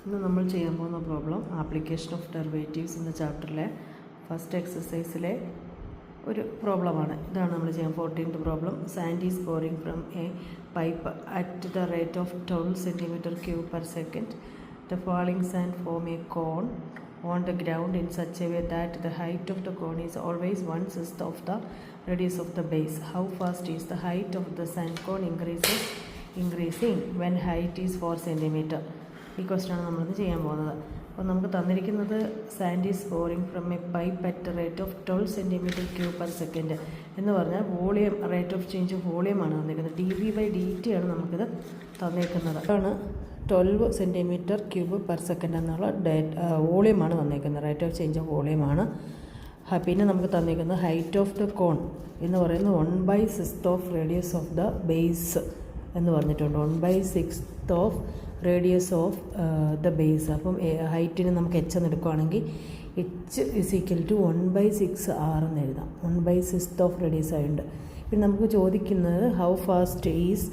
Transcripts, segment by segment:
ഇന്ന് നമ്മൾ ചെയ്യാൻ പോകുന്ന പ്രോബ്ലം ആപ്ലിക്കേഷൻ ഓഫ് ഡെറിവേറ്റീവ്സ് എന്ന ചാപ്റ്ററിലെ ഫസ്റ്റ് എക്സസൈസിലെ ഒരു പ്രോബ്ലമാണ്. ഇതാണ് നമ്മൾ ചെയ്യാൻ 14th problem. Sand is pouring from a pipe at the rate of 12 cm³ per second. The falling sand form a cone on the ground in such a way that the height of the cone is always 1/6 of the radius of the base. How fast is the height of the sand cone increasing when height is 4 cm? ഈ ക്വസ്റ്റ്യനാണ് നമ്മളിത് ചെയ്യാൻ പോകുന്നത്. അപ്പോൾ നമുക്ക് തന്നിരിക്കുന്നത് sand is pouring from a pipe at rate of 12 cm³ per second എന്ന് പറഞ്ഞാൽ volume, rate of change of വോളിയമാണ് തന്നിരിക്കുന്നത്. dV/dt ആണ് നമുക്കിത് തന്നിരിക്കുന്നത്. അതാണ് 12 cm³ per second എന്നുള്ള വോളിയമാണ് തന്നിരിക്കുന്നത്. റേറ്റ് ഓഫ് ചേഞ്ച് ഓഫ് വോളിയമാണ്. പിന്നെ നമുക്ക് തന്നിരിക്കുന്നത് ഹൈറ്റ് ഓഫ് ദ കോൺ എന്ന് പറയുന്നത് 1/6 of radius of the base എന്ന് പറഞ്ഞിട്ടുണ്ട്. 1/6 of radius of the base. അപ്പം ഹൈറ്റിന് നമുക്ക് എച്ച് എന്ന് എടുക്കുകയാണെങ്കിൽ H is equal to 1/6R എന്ന് എഴുതാം. 1/6 ഓഫ് റേഡിയസ് ആയിട്ടുണ്ട്. പിന്നെ നമുക്ക് ചോദിക്കുന്നത് how fast is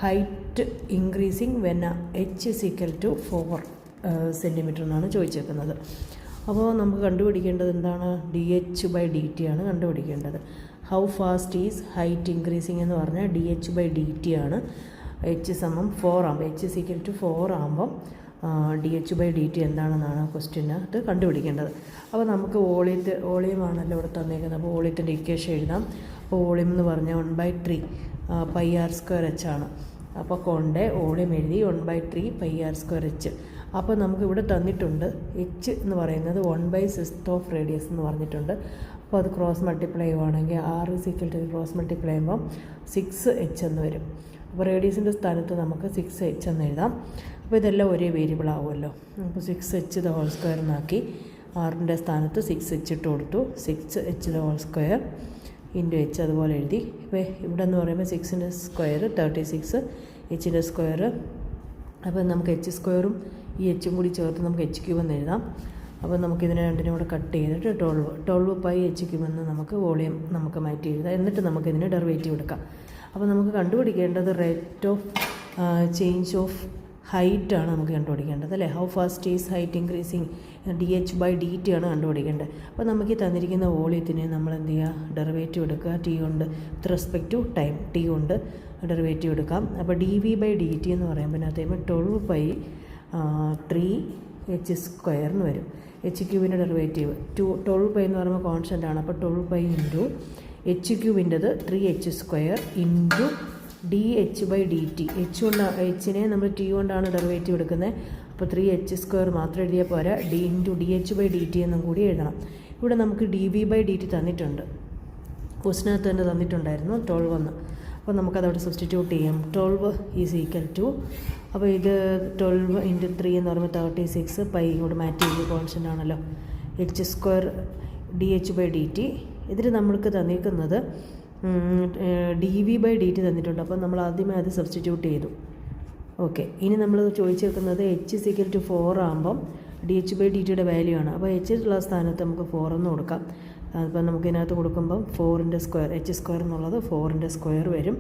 height increasing when H is equal to 4 cm എന്നാണ് ചോദിച്ചേക്കുന്നത്. അപ്പോൾ നമുക്ക് കണ്ടുപിടിക്കേണ്ടത് എന്താണ്? dH/dt ആണ് കണ്ടുപിടിക്കേണ്ടത്. How fast is height increasing എന്ന് പറഞ്ഞാൽ dH/dt ആണ്. എച്ച് സമം 4 ആകുമ്പോൾ എച്ച് ഇസ് ഈക്വൽ ടു 4 ആകുമ്പം dH/dt എന്താണെന്നാണ് ക്വസ്റ്റ്യനകത്ത് കണ്ടുപിടിക്കേണ്ടത്. അപ്പോൾ നമുക്ക് വോളിയമാണല്ലോ ഇവിടെ തന്നേക്കുന്നത്. അപ്പോൾ വോളിയത്തിൻ്റെ ഇക്വേഷൻ എഴുതാം. അപ്പോൾ വോളിയം എന്ന് പറഞ്ഞാൽ 1/3 πr²h ആണ്. അപ്പോൾ കൊണ്ട് വോളിയം എഴുതി 1/3 πr²h. അപ്പോൾ നമുക്ക് ഇവിടെ തന്നിട്ടുണ്ട് എച്ച് എന്ന് പറയുന്നത് 1/6 ഓഫ് റേഡിയസ് എന്ന് പറഞ്ഞിട്ടുണ്ട്. അപ്പോൾ അത് ക്രോസ് മൾട്ടിപ്ലൈ ചെയ്യുവാണെങ്കിൽ R is equal to cross multiply ചെയ്യുമ്പോൾ 6h എന്ന് വരും. അപ്പോൾ റേഡിയസിൻ്റെ സ്ഥാനത്ത് നമുക്ക് 6h എന്ന് എഴുതാം. അപ്പോൾ ഇതെല്ലാം ഒരേ വേരിയബിൾ ആവുമല്ലോ. അപ്പോൾ 6h ദ ഹോൾ സ്ക്വയർ എന്നാക്കി ആറിൻ്റെ സ്ഥാനത്ത് 6h ഇട്ട് കൊടുത്തു. 6h the whole square into H അതുപോലെ എഴുതി. ഇപ്പോൾ ഇവിടെ എന്ന് പറയുമ്പോൾ 6ൻ്റെ സ്ക്വയർ 36, എച്ചിൻ്റെ സ്ക്വയർ. അപ്പോൾ നമുക്ക് എച്ച് സ്ക്വയറും ഈ എച്ചും കൂടി ചേർത്ത് നമുക്ക് h³ എന്ന് എഴുതാം. അപ്പോൾ നമുക്കിതിനെ രണ്ടിനും കൂടെ കട്ട് ചെയ്തിട്ട് 12 πh³ എന്ന് നമുക്ക് വോളിയം നമുക്ക് മാറ്റി എഴുതാം. എന്നിട്ട് നമുക്കിതിന് ഡെറിവേറ്റീവ് എടുക്കാം. അപ്പോൾ നമുക്ക് കണ്ടുപിടിക്കേണ്ടത് rate of change of height ആണ് നമുക്ക് കണ്ടുപിടിക്കേണ്ടത് അല്ലേ. How fast is height increasing dH/dt ആണ് കണ്ടുപിടിക്കേണ്ടത്. അപ്പോൾ നമുക്ക് ഈ തന്നിരിക്കുന്ന വോളിയത്തിന് നമ്മൾ എന്ത് ചെയ്യുക? ഡെറിവേറ്റീവ് എടുക്കുക. ടി കൊണ്ട് with respect to time T കൊണ്ട് ഡെറിവേറ്റീവ് എടുക്കാം. അപ്പോൾ dV/dt എന്ന് പറയുമ്പോൾ അതിനകത്ത് 12π3h² എന്ന് വരും. h³ ഡെറിവേറ്റീവ് 12π എന്ന് പറയുമ്പോൾ കോൺസ്റ്റൻ്റ് ആണ്. അപ്പോൾ 12π into h³ 3h² into dH/dt. എച്ചിനെ നമ്മൾ ടി കൊണ്ടാണ് ഡെറിവേറ്റീവ് എടുക്കുന്നത്. അപ്പോൾ 3h² മാത്രം എഴുതിയാൽ പോരാ, ഇൻറ്റു dH/dt എന്നും കൂടി എഴുതണം. ഇവിടെ നമുക്ക് dV/dt തന്നിട്ടുണ്ട്. ക്വസ്റ്റിനകത്ത് തന്നെ തന്നിട്ടുണ്ടായിരുന്നു 12 എന്ന്. അപ്പോൾ നമുക്കതവിടെ സബ്സ്റ്റിറ്റ്യൂട്ട് ചെയ്യാം. 12 ഈസ് ഈക്വൽ ടു, അപ്പോൾ ഇത് 12 ഇൻറ്റു 3 എന്ന് പറയുമ്പോൾ 36 പൈ ഇങ്ങോട്ട് മാറ്റി ചെയ്ത് കോൺസ്റ്റൻ്റ് ആണല്ലോ. h² dH/dt. ഇതിൽ നമ്മൾക്ക് തന്നിരിക്കുന്നത് dV/dt തന്നിട്ടുണ്ട്. അപ്പോൾ നമ്മൾ ആദ്യമേ അത് സബ്സ്റ്റിറ്റ്യൂട്ട് ചെയ്തു. ഓക്കെ, ഇനി നമ്മൾ ചോദിച്ചേക്കുന്നത് h ഇസ് ഈക്വൽ ടു 4 ആകുമ്പം dH/dt വാല്യൂ ആണ്. അപ്പോൾ h ഉള്ള സ്ഥാനത്ത് നമുക്ക് 4 എന്ന് കൊടുക്കാം. അപ്പോൾ നമുക്ക് ഇതിനകത്ത് കൊടുക്കുമ്പം 4ൻ്റെ സ്ക്വയർ h² എന്നുള്ളത് 4ൻ്റെ സ്ക്വയർ വരും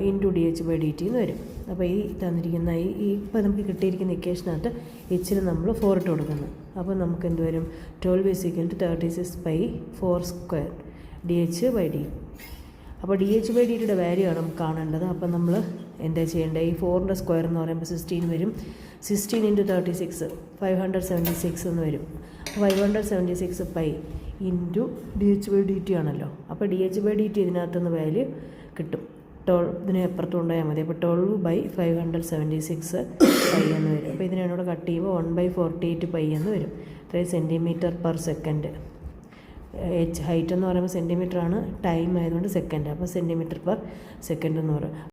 ഇൻറ്റു dH/dt എന്ന് വരും. അപ്പോൾ ഈ തന്നിരിക്കുന്ന ഇപ്പോൾ നമുക്ക് കിട്ടിയിരിക്കുന്ന ഇക്വേഷനകത്ത് എച്ചിന് നമ്മൾ 4 ഇട്ട് കൊടുക്കുന്നു. അപ്പോൾ നമുക്ക് എന്ത് വരും? 12 ഈസ് ഈക്വൽ ടു 36 π 4² dH/dt. അപ്പോൾ dH/dt വാല്യൂ ആണ് നമുക്ക് കാണേണ്ടത്. അപ്പോൾ നമ്മൾ എന്താ ചെയ്യേണ്ടത്? ഈ 4ൻ്റെ സ്ക്വയർ എന്ന് പറയുമ്പോൾ 16 വരും. 16 ഇൻറ്റു 36 576 എന്ന് വരും. 576 π ഇൻറ്റു dH/dt ആണല്ലോ. അപ്പോൾ dH/dt ഇതിനകത്തുനിന്ന് വാല്യൂ കിട്ടും. ഇതിനെ അപ്പുറത്ത് കൊണ്ടുപോയാൽ മതി. അപ്പോൾ 12/576 π എന്ന് വരും. അപ്പോൾ ഇതിനെ കൂടെ കട്ട് ചെയ്യുമ്പോൾ 1/48 π എന്ന് വരും. ഇത്രയും cm/s. ഹൈറ്റ് എന്ന് പറയുമ്പോൾ സെൻറ്റിമീറ്റർ ആണ്, ടൈം ആയതുകൊണ്ട് സെക്കൻഡ്. അപ്പോൾ cm/s എന്ന് പറയും.